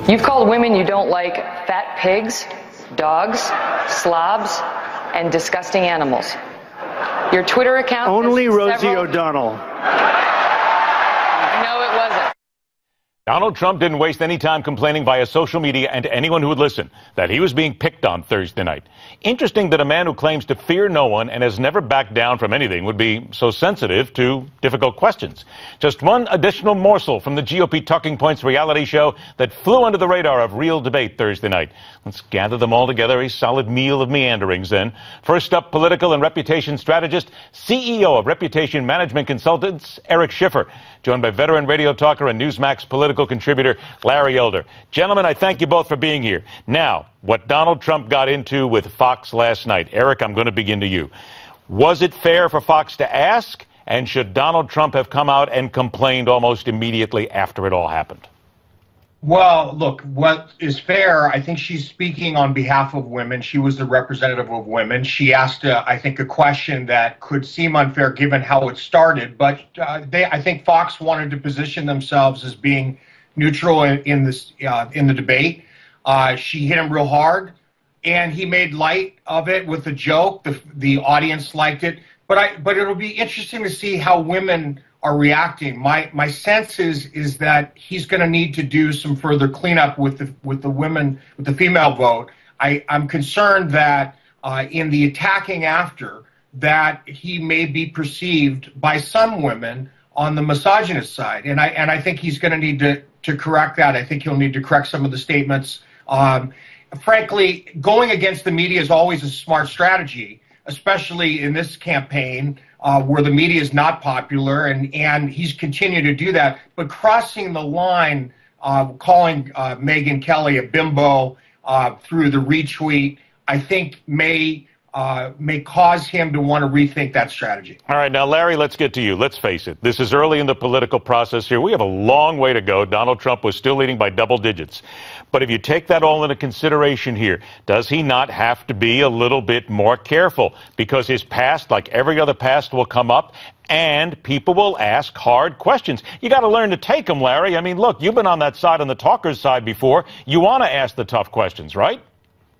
You've called women you don't like fat pigs, dogs, slobs, and disgusting animals. Your Twitter account... Only Rosie O'Donnell. No, it wasn't. Donald Trump didn't waste any time complaining via social media and to anyone who would listen that he was being picked on Thursday night. Interesting that a man who claims to fear no one and has never backed down from anything would be so sensitive to difficult questions. Just one additional morsel from the GOP Talking Points reality show that flew under the radar of real debate Thursday night. Let's gather them all together, a solid meal of meanderings then. First up, political and reputation strategist, CEO of Reputation Management Consultants, Eric Schiffer, joined by veteran radio talker and Newsmax political contributor Larry Elder. Gentlemen, I thank you both for being here. Now, what Donald Trump got into with Fox last night. Eric, I'm going to begin to you. Was it fair for Fox to ask? And should Donald Trump have come out and complained almost immediately after it all happened? Well, look, what is fair, I think she's speaking on behalf of women. She was the representative of women. She asked, I think, a question that could seem unfair given how it started. But I think Fox wanted to position themselves as being neutral in the debate. She hit him real hard, and he made light of it with a joke. The audience liked it. But it'll be interesting to see how women are reacting. My sense is that he's going to need to do some further cleanup with the women, with the female vote. I'm concerned that in the attacking after, that he may be perceived by some women on the misogynist side, and I think he's going to need to correct that. I think he'll need to correct some of the statements. Frankly, going against the media is always a smart strategy, especially in this campaign where the media is not popular, and he's continued to do that. But crossing the line, calling Megyn Kelly a bimbo through the retweet, I think may cause him to want to rethink that strategy. All right, now, Larry, let's get to you. Let's face it. This is early in the political process here. We have a long way to go. Donald Trump was still leading by double digits. But if you take that all into consideration here, does he not have to be a little bit more careful? Because his past, like every other past, will come up, and people will ask hard questions. You got to learn to take them, Larry. I mean, look, you've been on that side, on the talker's side before. You want to ask the tough questions, right?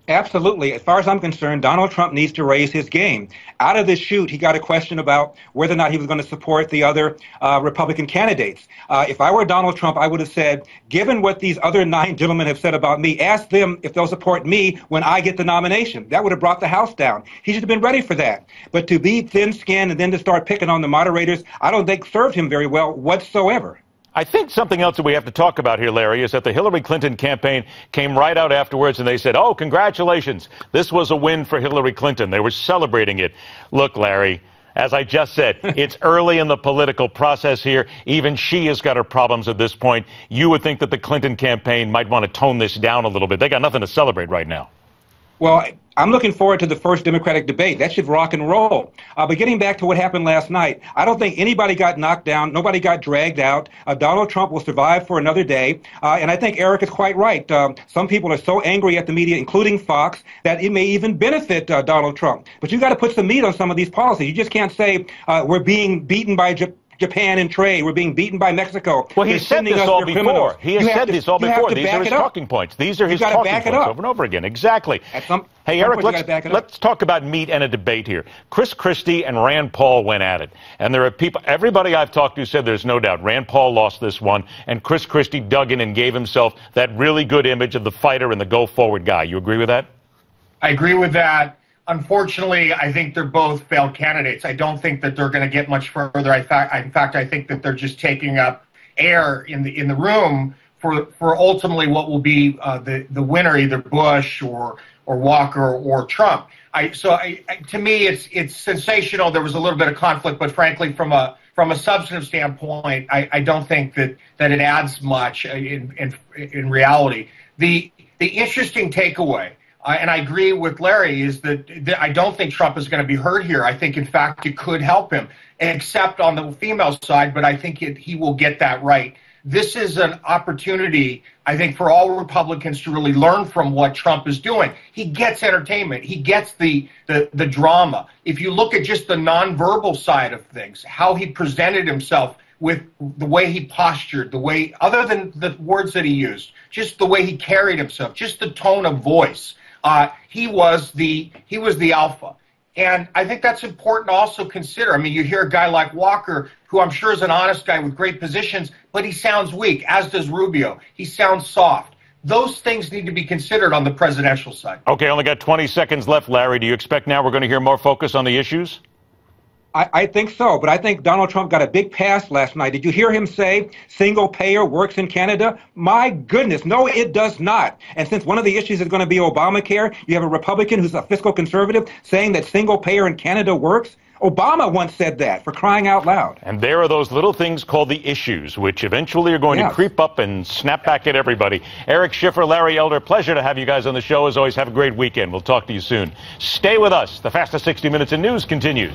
Absolutely. As far as I'm concerned, Donald Trump needs to raise his game. Out of the chute, he got a question about whether or not he was going to support the other Republican candidates. If I were Donald Trump, I would have said, given what these other 9 gentlemen have said about me, ask them if they'll support me when I get the nomination. That would have brought the House down. He should have been ready for that. But to be thin-skinned and then to start picking on the moderators, I don't think served him very well whatsoever. I think something else that we have to talk about here, Larry, is that the Hillary Clinton campaign came right out afterwards and they said, oh, congratulations. This was a win for Hillary Clinton. They were celebrating it. Look, Larry, as I just said, it's early in the political process here. Even she has got her problems at this point. You would think that the Clinton campaign might want to tone this down a little bit. They got nothing to celebrate right now. Well, I'm looking forward to the first Democratic debate. That should rock and roll. But getting back to what happened last night, I don't think anybody got knocked down. Nobody got dragged out. Donald Trump will survive for another day. And I think Eric is quite right. Some people are so angry at the media, including Fox, that it may even benefit Donald Trump. But you got to put some meat on some of these policies. You just can't say we're being beaten by Japan in trade. We're being beaten by Mexico. Well, he said this all before. He has said this all before. These are his talking points. These are his talking points over and over again. Exactly. Hey, Eric, let's talk about meat and a debate here. Chris Christie and Rand Paul went at it. And there are people, everybody I've talked to said there's no doubt Rand Paul lost this one, and Chris Christie dug in and gave himself that really good image of the fighter and the go-forward guy. You agree with that? I agree with that. Unfortunately, I think they're both failed candidates. I don't think that they're going to get much further. In fact, I think that they're just taking up air in the room for ultimately what will be the winner, either Bush or Walker or Trump. To me, it's sensational. There was a little bit of conflict, but frankly, from a substantive standpoint, I don't think that it adds much in reality. The interesting takeaway. And I agree with Larry, is that I don't think Trump is going to be hurt here. I think, in fact, it could help him, except on the female side, but I think he will get that right. this is an opportunity, I think, for all Republicans to really learn from what Trump is doing. He gets entertainment. He gets the drama. If you look at just the nonverbal side of things, how he presented himself with the way he postured, the way, other than the words that he used, just the way he carried himself, just the tone of voice, he was the alpha. And I think that's important to also consider. I mean, you hear a guy like Walker, who I'm sure is an honest guy with great positions, but he sounds weak, as does Rubio. He sounds soft. Those things need to be considered on the presidential side. Okay, only got 20 seconds left, Larry. Do you expect now we're going to hear more focus on the issues? I think so, but I think Donald Trump got a big pass last night. Did you hear him say single payer works in Canada? My goodness, no, it does not. And since one of the issues is going to be Obamacare, you have a Republican who's a fiscal conservative saying that single payer in Canada works. Obama once said that, for crying out loud. And there are those little things called the issues, which eventually are going to creep up and snap back at everybody. Eric Schiffer, Larry Elder, pleasure to have you guys on the show. As always, have a great weekend. We'll talk to you soon. Stay with us. The fastest 60 minutes in news continues.